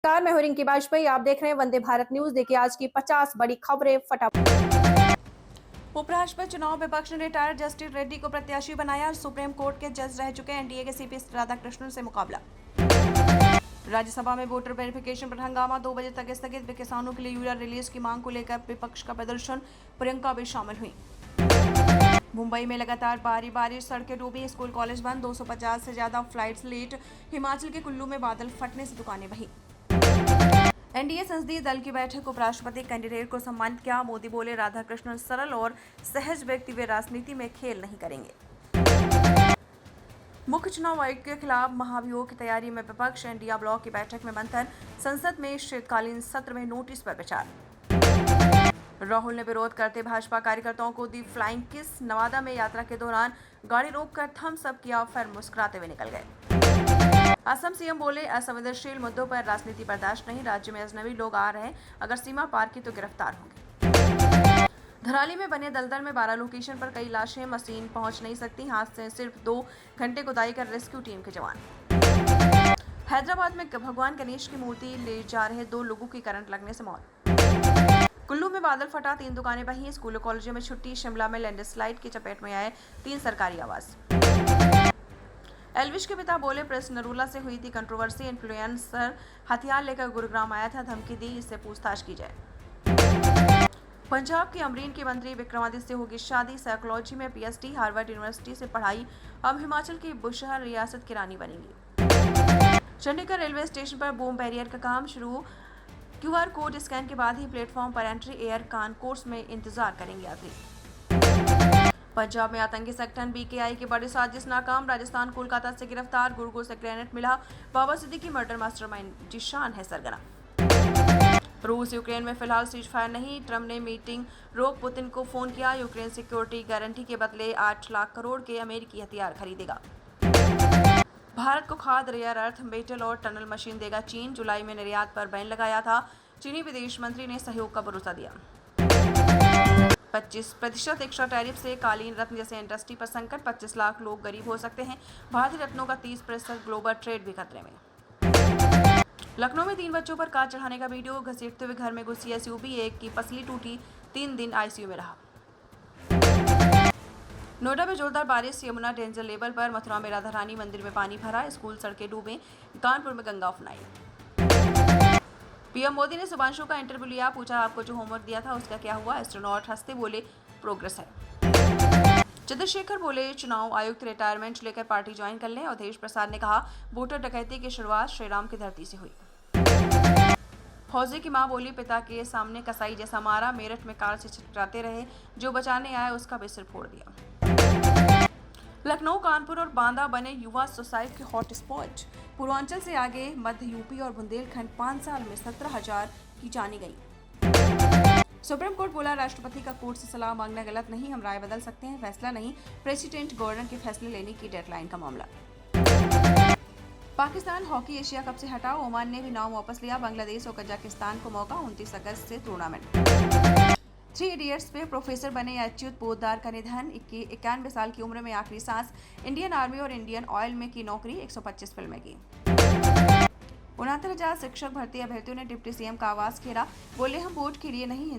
नमस्कार, मैं हूं रिंकी बाजपेयी। आप देख रहे हैं वंदे भारत न्यूज। देखिए आज की 50 बड़ी खबरें फटाफट। उपराष्ट्रपति चुनाव विपक्ष ने रिटायर्ड जस्टिस रेड्डी को प्रत्याशी बनाया। सुप्रीम कोर्ट के जज रह चुके एनडीए के सीपी राधाकृष्णन से मुकाबला। राज्यसभा में वोटर वेरिफिकेशन पर हंगामा 2 बजे तक स्थगित। किसानों के लिए यूरिया रिलीज की मांग को लेकर विपक्ष का प्रदर्शन। प्रियंका भी शामिल हुई। मुंबई में लगातार भारी बारिश, सड़कें डूबी, स्कूल कॉलेज बंद, 250 से ज्यादा फ्लाइट्स लेट। हिमाचल के कुल्लू में बादल फटने से दुकानें बही। एनडीए संसदीय दल की बैठक, उपराष्ट्रपति कैंडिडेट को सम्मानित किया। मोदी बोले राधाकृष्णन सरल और सहज व्यक्ति, वे राजनीति में खेल नहीं करेंगे। मुख्य चुनाव आयुक्त के खिलाफ महाभियोग की तैयारी में विपक्ष। इंडिया ब्लॉक की बैठक में मंथन। संसद में शीतकालीन सत्र में नोटिस पर विचार। राहुल ने विरोध करते भाजपा कार्यकर्ताओं को दी फ्लाइंग किस। नवादा में यात्रा के दौरान गाड़ी रोककर थम्स अप किया, फिर मुस्कुराते हुए निकल गए। असम सीएम बोले असंवेदनशील मुद्दों पर राजनीति बर्दाश्त नहीं। राज्य में अजनबी लोग आ रहे हैं, अगर सीमा पार की तो गिरफ्तार होंगे। धराली में बने दलदल में 12 लोकेशन पर कई लाशें, मशीन पहुंच नहीं सकती। हाथ से सिर्फ 2 घंटे खुदाई कर रेस्क्यू टीम के जवान। हैदराबाद में भगवान गणेश की मूर्ति ले जा रहे 2 लोगों की करंट लगने से मौत। कुल्लू में बादल फटा, 3 दुकानें बही। स्कूलों कॉलेजों में छुट्टी। शिमला में लैंडस्लाइड की चपेट में आए 3 सरकारी आवास। एल्विश के पिता बोले प्रेस नरूला से हुई थी कंट्रोवर्सी। इन्फ्लुएंसर हथियार लेकर गुरुग्राम आया था, धमकी दी, इससे पूछताछ की जाए। पंजाब के अमरीन के मंत्री विक्रमादित्य से होगी शादी। साइकोलॉजी में पीएचडी, हार्वर्ड यूनिवर्सिटी से पढ़ाई, अब हिमाचल की बुशहर रियासत की रानी बनेंगी। चंडीगढ़ रेलवे स्टेशन पर बूम बैरियर का काम शुरू। क्यूआर कोड स्कैन के बाद ही प्लेटफॉर्म पर एंट्री। एयर कानकोर्स में इंतजार करेंगे यात्री। पंजाब में आतंकी संगठन बीकेआई की बड़ी साजिश नाकाम। राजस्थान कोलकाता से गिरफ्तार, गुरुकुल से ग्रेनेड मिला। बाबा सिद्दीकी मर्डर मास्टरमाइंड जिशान है सरगना। रूस यूक्रेन में फिलहाल सीज फायर नहीं। ट्रंप ने मीटिंग रोक पुतिन को फोन किया। यूक्रेन सिक्योरिटी गारंटी के बदले 8 लाख करोड़ के अमेरिकी हथियार खरीदेगा। भारत को खाद, रेयर अर्थ, मेटल और टनल मशीन देगा चीन। जुलाई में निर्यात पर बैन लगाया था। चीनी विदेश मंत्री ने सहयोग का भरोसा दिया। 25% एक्स्ट्रा टैरिफ से कालीन रत्न जैसे इंडस्ट्री पर संकट। 25 लाख लोग गरीब हो सकते हैं। भारतीय रत्नों का 30% ग्लोबल ट्रेड भी खतरे में। लखनऊ में 3 बच्चों पर कार चढ़ाने का वीडियो। घसीटते हुए घर में घुसी एसयूवी, एक की पसली टूटी, 3 दिन आईसीयू में रहा। नोएडा में जोरदार बारिश, यमुना डेंजर लेवल पर। मथुरा में राधा रानी मंदिर में पानी भरा, स्कूल सड़कें डूबे। कानपुर में गंगा उफनाई। पीएम मोदी ने शुभांशु का इंटरव्यू लिया, पूछा आपको जो होमवर्क दिया था उसका क्या हुआ। एस्ट्रोनॉट हंसते बोले प्रोग्रेस है। चंद्रशेखर बोले चुनाव आयुक्त रिटायरमेंट लेकर पार्टी ज्वाइन कर लें। अवधेश प्रसाद ने कहा वोटर डकैती की शुरुआत श्रीराम की धरती से हुई। फौजी की मां बोली पिता के सामने कसाई जैसा मारा। मेरठ में कार से टकराते रहे, जो बचाने आया उसका भी सिर फोड़ दिया। लखनऊ, कानपुर और बांदा बने युवा सुसाइड के हॉट स्पॉट। पूर्वांचल से आगे मध्य यूपी और बुंदेलखंड 5 साल में 17,000 की जाने गई। सुप्रीम कोर्ट बोला राष्ट्रपति का कोर्ट से सलाह मांगना गलत नहीं, हम राय बदल सकते हैं, फैसला नहीं। प्रेसिडेंट गवर्नर के फैसले लेने की डेडलाइन का मामला। पाकिस्तान हॉकी एशिया कप से हटा, ओमान ने भी नाम वापस लिया। बांग्लादेश और कजाकिस्तान को मौका, 29 अगस्त से टूर्नामेंट। 3 इडियट्स में प्रोफेसर बने अच्युत पोद्दार का निधन। 91 साल की उम्र में आखिरी सांस। इंडियन आर्मी और इंडियन ऑयल में की नौकरी, 125 फिल्में की। 69,000 शिक्षक भर्ती अभ्यर्थियों ने डिप्टी सीएम का आवास घेरा। बोले हम वोट के लिए नहीं,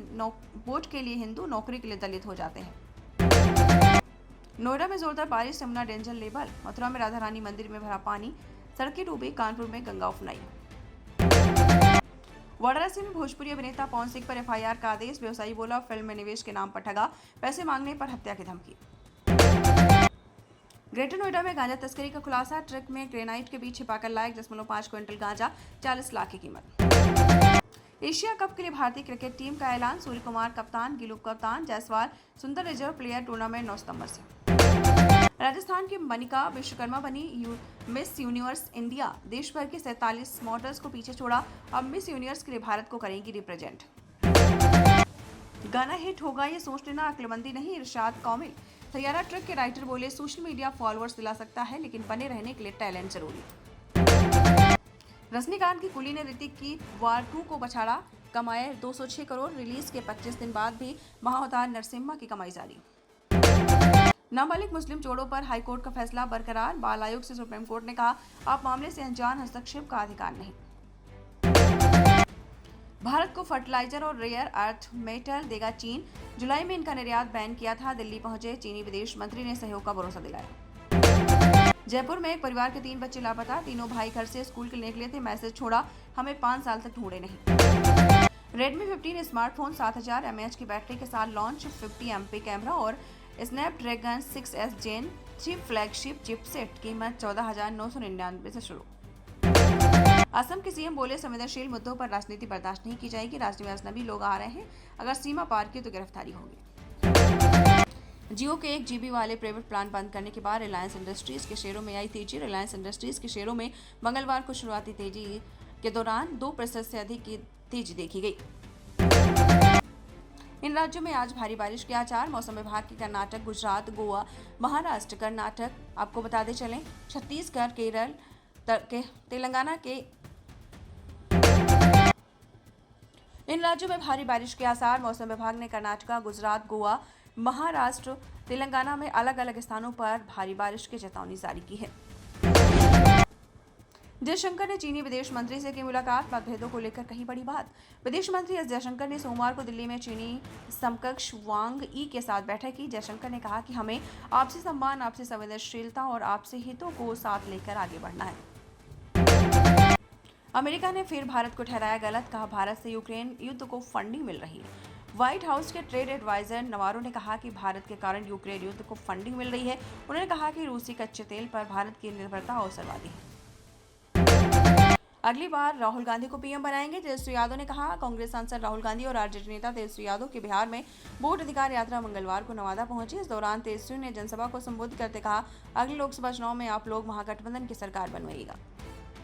वोट के लिए हिंदू, नौकरी के लिए दलित हो जाते हैं। नोएडा में जोरदार बारिश, यमुना डेंजर लेवल। मथुरा में राधा रानी मंदिर में भरा पानी, सड़कें डूबी। कानपुर में गंगा उफनाई। वाराणसी में भोजपुरी अभिनेता पवन सिंह पर एफआईआर का आदेश। व्यवसायी बोला फिल्म में निवेश के नाम पर ठगा, पैसे मांगने पर हत्या की धमकी। ग्रेटर नोएडा में गांजा तस्करी का खुलासा। ट्रक में ग्रेनाइट के बीच छिपाकर लाए 1.5 क्विंटल गांजा, 40 लाख की कीमत। एशिया कप के लिए भारतीय क्रिकेट टीम का ऐलान। सूर्य कुमार कप्तान, गिलू कप्तान, जायसवाल सुंदर रिजर्व प्लेयर। टूर्नामेंट 9 सितंबर से। राजस्थान की मनिका विश्वकर्मा बनी मिस यूनिवर्स इंडिया। देश भर के 47 मॉडल्स को पीछे छोड़ा, अब मिस यूनिवर्स के लिए भारत को करेंगी रिप्रेजेंट। गाना हिट होगा ये सोच लेना अक्लमंदी नहीं, इरशाद कामिल। तैयारा ट्रक के राइटर बोले सोशल मीडिया फॉलोअर्स दिला सकता है, लेकिन बने रहने के लिए टैलेंट जरूरी। रजनीकांत की कुली ने ऋतिक की वार 2 को बछाड़ा, कमाए 206 करोड़। रिलीज के 25 दिन बाद भी महाअवतार नरसिम्हा की कमाई जारी। नाबालिग मुस्लिम जोड़ों पर हाईकोर्ट का फैसला बरकरार। बाल आयोग से सुप्रीम कोर्ट ने कहा आप मामले से अनजान, हस्तक्षेप का अधिकार नहीं। भारत को फर्टिलाइजर और रेयर अर्थ मेटल देगा चीन। जुलाई में इनका निर्यात बैन किया था। दिल्ली पहुंचे चीनी विदेश मंत्री ने सहयोग का भरोसा दिलाया। जयपुर में एक परिवार के 3 बच्चे लापता। तीनों भाई घर से स्कूल के लिए निकले थे। मैसेज छोड़ा, हमें 5 साल तक ढूंढे नहीं। रेडमी 15 स्मार्टफोन 7000 mAh की बैटरी के साथ लॉन्च, 50 MP कैमरा और Snapdragon 6S Gen 3 flagship chipset, कीमत 14,999 से शुरू। असम के सीएम बोले, संवेदनशील मुद्दों पर राजनीति बर्दाश्त नहीं की जाएगी। राज्य में अजनबी लोग आ रहे हैं, अगर सीमा पार की तो गिरफ्तारी होगी। जियो के 1 GB वाले प्राइवेट प्लान बंद करने के बाद रिलायंस इंडस्ट्रीज के शेयरों में आई तेजी। रिलायंस इंडस्ट्रीज के शेयरों में मंगलवार को शुरुआती तेजी के दौरान 2% से अधिक की तेजी देखी गई। इन राज्यों में आज भारी बारिश के आसार। मौसम विभाग के कर्नाटक, गुजरात, गोवा, महाराष्ट्र, कर्नाटक, आपको बताते चलें छत्तीसगढ़, केरल, तेलंगाना के इन राज्यों में भारी बारिश के आसार। मौसम विभाग ने कर्नाटक, गुजरात, गोवा, महाराष्ट्र, तेलंगाना में अलग अलग स्थानों पर भारी बारिश की चेतावनी जारी की है। जयशंकर ने चीनी विदेश मंत्री से की मुलाकात। मतभेदों को लेकर कही बड़ी बात। विदेश मंत्री एस जयशंकर ने सोमवार को दिल्ली में चीनी समकक्ष वांग ई के साथ बैठक की। जयशंकर ने कहा कि हमें आपसी सम्मान, आपसी संवेदनशीलता और आपसी हितों को साथ लेकर आगे बढ़ना है। अमेरिका ने फिर भारत को ठहराया गलत। कहा, भारत से यूक्रेन युद्ध को फंडिंग मिल रही है। व्हाइट हाउस के ट्रेड एडवाइजर नवारो ने कहा कि भारत के कारण यूक्रेन युद्ध को फंडिंग मिल रही है। उन्होंने कहा कि रूसी कच्चे तेल पर भारत की निर्भरता अवसरवादी है। अगली बार राहुल गांधी को पीएम बनाएंगे, तेजस्वी यादव ने कहा। कांग्रेस सांसद राहुल गांधी और आरजेडी नेता तेजस्वी यादव की बिहार में वोट अधिकार यात्रा मंगलवार को नवादा पहुंची। इस दौरान तेजस्वी ने जनसभा को संबोधित करते कहा, अगले लोकसभा चुनाव में आप लोग महागठबंधन की सरकार बनवाइएगा।